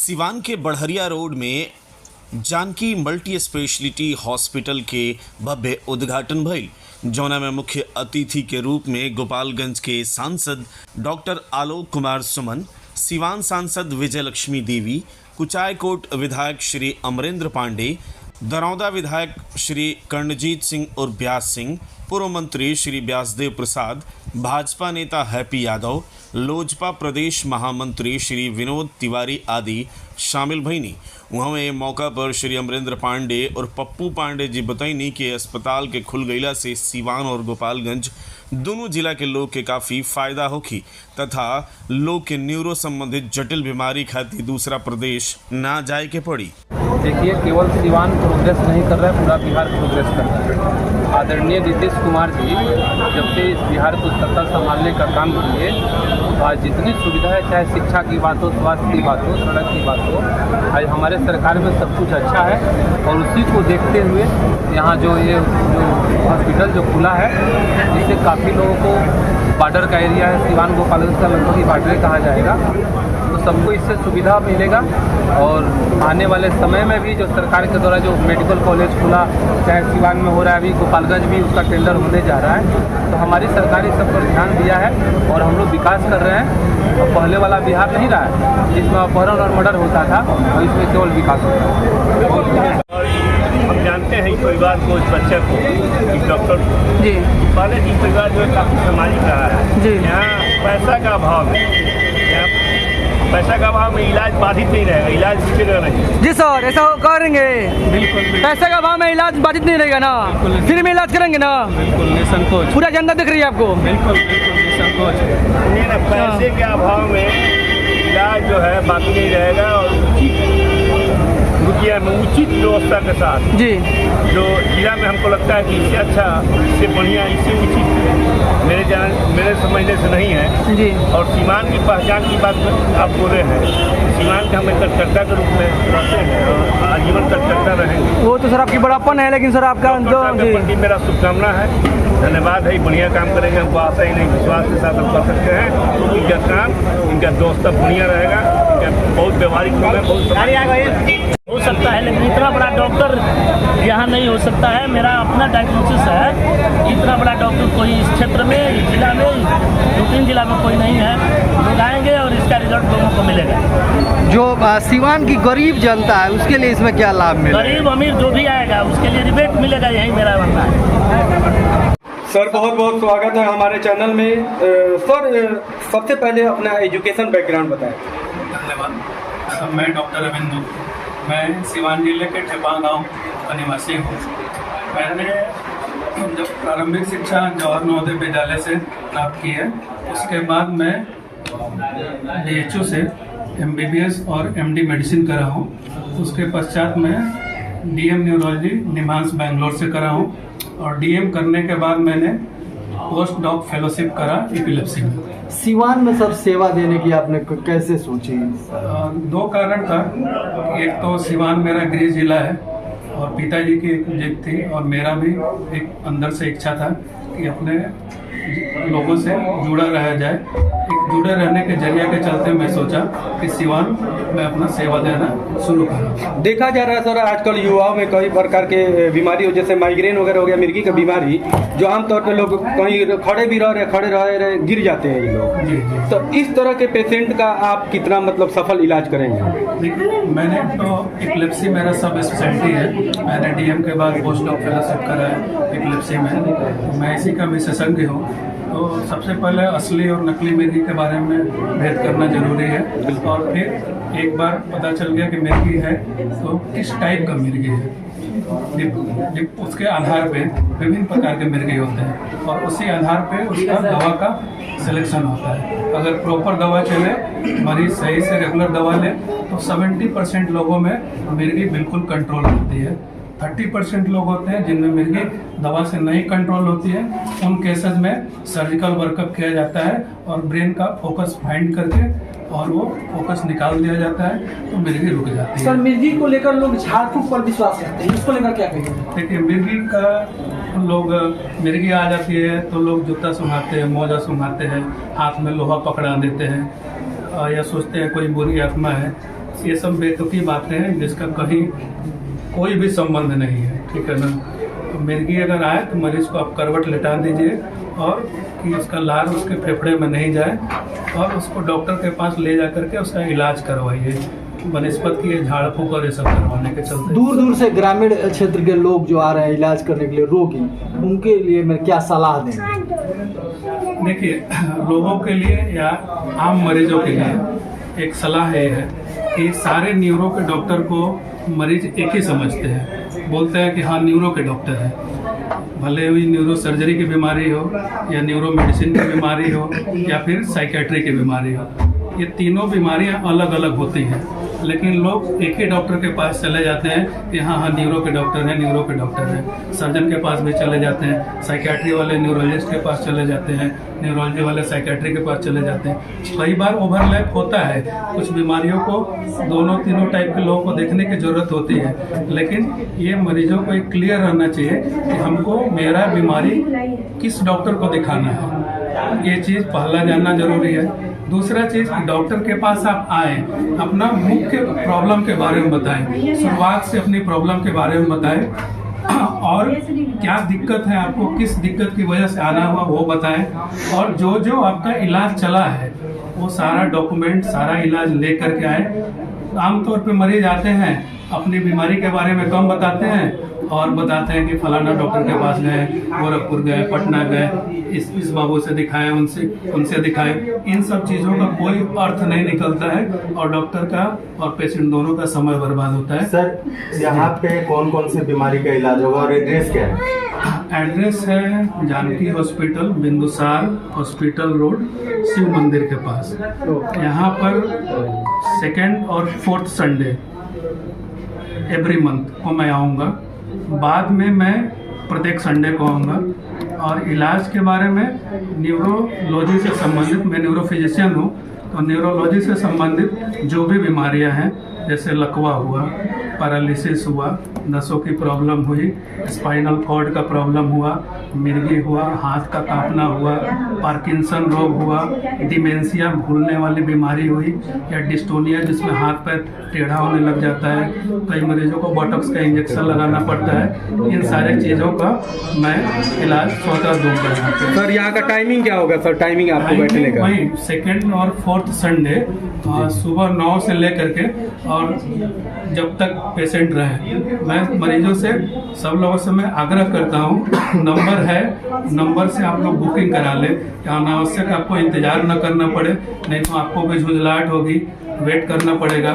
सिवान के बढ़हरिया रोड में Janaki multi speciality hospital के भव्य उद्घाटन भइल, जौना में मुख्य अतिथि के रूप में गोपालगंज के सांसद डॉक्टर आलोक कुमार सुमन, सिवान सांसद विजय लक्ष्मी देवी, कुचायकोट विधायक श्री अमरेंद्र पांडे, दरौदा विधायक श्री कर्णजीत सिंह और ब्यास सिंह, पूर्व मंत्री श्री व्यासदेव प्रसाद, भाजपा नेता हैप्पी यादव, लोजपा प्रदेश महामंत्री श्री विनोद तिवारी आदि शामिल भईनी। वहाँ मौका पर श्री अमरेंद्र पांडे और पप्पू पांडे जी बतैनी कि अस्पताल के खुल गईला से सिवान और गोपालगंज दोनों जिला के लोग के काफ़ी फायदा होखी तथा लोग के न्यूरो संबंधित जटिल बीमारी खातिर दूसरा प्रदेश ना जाए के पड़ी। देखिए, केवल सिवान प्रोग्रेस नहीं कर रहा है, पूरा बिहार प्रोग्रेस कर रहा है। आदरणीय नीतीश कुमार जी जब से इस बिहार को सत्ता संभालने का काम किए, आज जितनी सुविधा है, चाहे शिक्षा की बात हो, स्वास्थ्य की बात हो, सड़क की बात हो, आज हमारे सरकार में सब कुछ अच्छा है। और उसी को देखते हुए यहाँ जो हॉस्पिटल जो खुला है, जिससे काफ़ी लोगों को बॉर्डर का एरिया है, सिवान गोपालगंज का लगभग ही बॉर्डर कहा जाएगा, तो सबको इससे सुविधा मिलेगा। और आने वाले समय में भी जो सरकार के द्वारा जो मेडिकल कॉलेज खुला, चाहे सिवान में हो रहा है, अभी गोपालगंज भी उसका टेंडर होने जा रहा है, तो हमारी सरकार इस सब पर ध्यान दिया है और हम लोग विकास कर रहे हैं। और पहले वाला बिहार नहीं रहा है जिसमें अपहरण और मर्डर होता था, और इसमें केवल विकास होता है। हम जानते हैं इस परिवार को, इस बच्चे को, इस डॉक्टर को, जी पहले इस परिवार जो है काफ़ी सामाजिक रहा है। जी। यहाँ पैसा का अभाव है, यहाँ पैसा का अभाव में इलाज बाधित नहीं रहेगा, इलाज रुकेगा नहीं। जी सर, ऐसा करेंगे। बिल्कुल पैसे का अभाव में इलाज बाधित नहीं रहेगा ना, फ्री में इलाज करेंगे ना। बिल्कुल निसंकोच, पूरा जनता दिख रही है आपको। बिल्कुल निसंकोच। सुनिए ना, पैसे के अभाव में इलाज जो है बाकी नहीं रहेगा और रुपया में उचित व्यवस्था के साथ जी जो जिला में हमको लगता है कि इससे अच्छा, इससे बढ़िया, इससे उचित मेरे समझने से नहीं है। जी। और सीमान की पहचान की बात आप बोले हैं, सीमान के हम एक कार्यकर्ता के रूप में रहते हैं और आजीवन कार्यकर्ता रहेंगे। वो तो सर आपकी बड़ापन है, लेकिन सर आपका प्रति मेरा शुभकामना है, धन्यवाद है। बढ़िया काम करेंगे, हमको आशा ही नहीं, विश्वास के साथ हम कर सकते हैं। इनका काम, इनका दोस्त बढ़िया रहेगा, इनका बहुत व्यवहारिक लोग है, बहुत हो सकता है, लेकिन इतना बड़ा डॉक्टर यहाँ नहीं हो सकता है। मेरा अपना डायग्नोसिस है, इतना बड़ा डॉक्टर कोई इस क्षेत्र में, इस जिला में, 2-3 जिला में कोई नहीं है। लोग आएंगे और इसका रिजल्ट लोगों को मिलेगा। जो सिवान की गरीब जनता है उसके लिए इसमें क्या लाभ मिलेगा? गरीब अमीर जो भी आएगा उसके लिए रिबेट मिलेगा, यही मेरा मानना है। सर बहुत बहुत स्वागत है हमारे चैनल में। सर सबसे पहले अपना एजुकेशन बैकग्राउंड बताएं। धन्यवाद। मैं डॉक्टर अभिनंदन, मैं सिवान जिले के ठेपा गाँव का निवासी हूँ। मैंने जब प्रारंभिक शिक्षा जवाहर नवोदय विद्यालय से प्राप्त की है, उसके बाद मैं DHU से MBBS और MD मेडिसिन करा हूँ। उसके पश्चात मैं DM न्यूरोलॉजी निमांस बेंगलोर से करा हूँ और DM करने के बाद मैंने पोस्ट डॉक फेलोशिप करा एपिलेप्सी में। सिवान में सर सेवा देने की आपने कैसे सोची? 2 कारण था। एक तो सिवान मेरा गृह जिला है और पिताजी की एक जिद थी और मेरा भी एक अंदर से इच्छा था कि अपने लोगों से जुड़ा रहा जाए। एक जुड़े रहने के जरिया के चलते मैं सोचा कि सिवान में अपना सेवा देना शुरू करूँ। देखा जा रहा है सर आजकल युवाओं में कई प्रकार के बीमारी हो, जैसे माइग्रेन वगैरह हो गया, मिर्गी की बीमारी, जो आमतौर पर लोग कहीं खड़े भी खड़े रहे गिर जाते हैं ये लोग। जी। तो इस तरह के पेशेंट का आप कितना मतलब सफल इलाज करेंगे? देखिए, मैंने तो एपिलेप्सी मेरा सब स्पेशलिटी है। मैंने DM के बाद पोस्ट डॉक फेलोशिप करा है एपिलेप्सी में, मैं इसी का विशेषज्ञ हूँ। तो सबसे पहले असली और नकली मिर्गी के बारे में भेद करना जरूरी है और फिर एक बार पता चल गया कि मिर्गी है तो किस टाइप का मिर्गी है, उसके आधार पे विभिन्न प्रकार के मिर्गी होते हैं और उसी आधार पे उसका दवा का सिलेक्शन होता है। अगर प्रॉपर दवा चले, मरीज सही से रेगुलर दवा ले, तो 70% लोगों में मिर्गी बिल्कुल कंट्रोल होती है। 30% लोग होते हैं जिनमें मिर्गी दवा से नहीं कंट्रोल होती है। उन केसेस में सर्जिकल वर्कअप किया जाता है और ब्रेन का फोकस फाइंड करके और वो फोकस निकाल दिया जाता है, तो मिर्गी रुक जाती है। सर मिर्गी को लेकर लोग झाड़ फूक पर विश्वास करते हैं, इसको लेकर क्या कहेंगे? देखिए, मिर्गी का लोग मिर्गी आ जाती है तो लोग जूता सुंघाते हैं, मोजा सुंघाते हैं, हाथ में लोहा पकड़ा देते हैं या सोचते हैं कोई बुरी आत्मा है। ये सब बेतुकी बातें हैं जिसका कहीं कोई भी संबंध नहीं है, ठीक है ना। मिर्गी अगर आए तो मरीज को आप करवट लेटा दीजिए और कि उसका लार उसके फेफड़े में नहीं जाए और उसको डॉक्टर के पास ले जा करके उसका इलाज करवाइए, बनस्पत की झाड़ फूक और ये सब करवाने के चलते। दूर दूर से ग्रामीण क्षेत्र के लोग जो आ रहे हैं इलाज करने के लिए, रोगी, उनके लिए मैं क्या सलाह देंगे? देखिए, लोगों के लिए या आम मरीजों के लिए एक सलाह ये है कि सारे न्यूरो के डॉक्टर को मरीज एक ही समझते हैं, बोलते हैं कि हाँ न्यूरो के डॉक्टर हैं, भले ही न्यूरो सर्जरी की बीमारी हो या न्यूरो मेडिसिन की बीमारी हो या फिर साइकेट्री की बीमारी हो। ये तीनों बीमारियां अलग अलग होती हैं, लेकिन लोग एक ही डॉक्टर के पास चले जाते हैं कि हाँ न्यूरो के डॉक्टर हैं, न्यूरो के डॉक्टर हैं। सर्जन के पास भी चले जाते हैं, साइकेट्री वाले न्यूरोलॉजिस्ट के पास चले जाते हैं, न्यूरोलॉजी वाले साइकेट्री के पास चले जाते हैं। कई बार ओवरलैप होता है, कुछ बीमारियों को दोनों तीनों टाइप के लोगों को देखने की ज़रूरत होती है, लेकिन ये मरीजों को एक क्लियर रहना चाहिए कि हमको मेरा बीमारी किस डॉक्टर को दिखाना है। ये चीज़ पहला जानना जरूरी है। दूसरा चीज़, डॉक्टर के पास आप आए, अपना मुख्य प्रॉब्लम के बारे में बताएं, शुरुआत से अपनी प्रॉब्लम के बारे में बताएं और क्या दिक्कत है आपको, किस दिक्कत की वजह से आना हुआ वो बताएं और जो जो आपका इलाज चला है वो सारा डॉक्यूमेंट, सारा इलाज ले करके आए। आमतौर पे मरीज आते हैं, अपनी बीमारी के बारे में कम बताते हैं और बताते हैं कि फलाना डॉक्टर के पास गए, गोरखपुर गए, पटना गए, इस बाबू से दिखाए, उनसे दिखाए। इन सब चीज़ों का कोई अर्थ नहीं निकलता है और डॉक्टर का और पेशेंट दोनों का समय बर्बाद होता है। सर, यहाँ पे कौन कौन सी बीमारी का इलाज होगा और एड्रेस क्या है? एड्रेस है Janki hospital, Bindusar hospital road, Shiv मंदिर के पास। यहाँ पर 2nd और 4th संडे एवरी मंथ को मैं आऊँगा। बाद में मैं प्रत्येक संडे को आऊँगा और इलाज के बारे में न्यूरोलॉजी से संबंधित, मैं न्यूरो फिजिशियन हूँ, तो न्यूरोलॉजी से संबंधित जो भी बीमारियाँ हैं, जैसे लकवा हुआ, पैरालिसिस हुआ, नसों की प्रॉब्लम हुई, स्पाइनल कॉर्ड का प्रॉब्लम हुआ, मिर्गी हुआ, हाथ का कांपना हुआ, पार्किंसन रोग हुआ, डिमेंशिया भूलने वाली बीमारी हुई या डिस्टोनिया जिसमें हाथ पैर टेढ़ा होने लग जाता है, कई मरीजों को बोटॉक्स का इंजेक्शन लगाना पड़ता है। इन सारे चीज़ों का मैं इलाज स्वतः दूंगा। सर, यहाँ का टाइमिंग क्या होगा? सर, टाइमिंग आपको बैठने का? वही 2nd और 4th संडे सुबह 9 से लेकर के और जब तक पेशेंट रहे। मैं मरीजों से, सब लोगों से मैं आग्रह करता हूँ, नंबर है, नंबर से आप लोग बुकिंग करा लें, अनावश्यक आपको इंतजार न करना पड़े, नहीं तो आपको भी झुंझलाहट होगी, वेट करना पड़ेगा।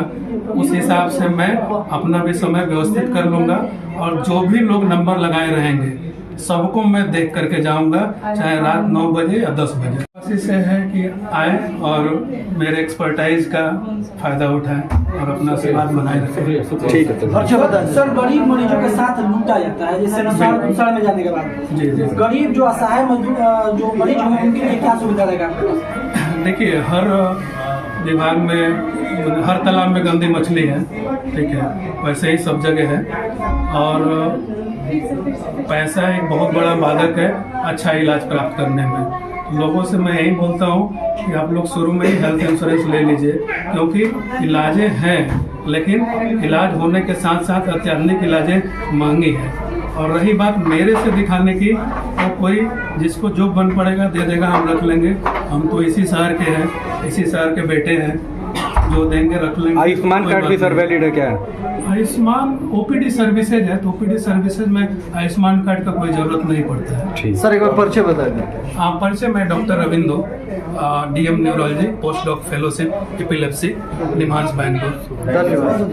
उस हिसाब से मैं अपना भी समय व्यवस्थित कर लूँगा और जो भी लोग नंबर लगाए रहेंगे सबको मैं देख करके जाऊंगा, चाहे रात 9 बजे या 10 बजे। कोशिश से है कि आए और मेरे एक्सपर्टाइज का फायदा उठाएं और अपना सेवात बनाए रखें। ठीक है सर, गरीब मरीजों के साथ लूटा जाता है, जैसे नुकसान में जाने के बाद। जी जी। गरीब जो असहाय जो मरीज होंगे उनके लिए क्या सुविधा रहेगा? देखिए, हर विभाग में, हर तालाब में गंदी मछली है, ठीक है, वैसे ही सब जगह है और पैसा एक बहुत बड़ा बाधक है अच्छा इलाज प्राप्त करने में। लोगों से मैं यही बोलता हूँ कि आप लोग शुरू में ही हेल्थ इंश्योरेंस ले लीजिए, क्योंकि इलाजें हैं, लेकिन इलाज होने के साथ साथ अत्याधुनिक इलाजें महंगी हैं। और रही बात मेरे से दिखाने की, तो कोई जिसको जो बन पड़ेगा दे देगा, हम रख लेंगे। हम तो इसी शहर के हैं, इसी शहर के बेटे हैं, जो देंगे रख लेंगे। आयुष्मान कार्ड भी सर वैलिड है क्या? आयुष्मान ओपीडी सर्विसेज है, तो ओपीडी सर्विसेज में आयुष्मान कार्ड का कोई जरूरत नहीं पड़ता है। सर, एक बार परिचय बता दें। हाँ, परिचय, मैं doctor Ravindo, DM neurology, post doc fellowship, epilepsy, NIMHANS, Bangalore. धन्यवाद।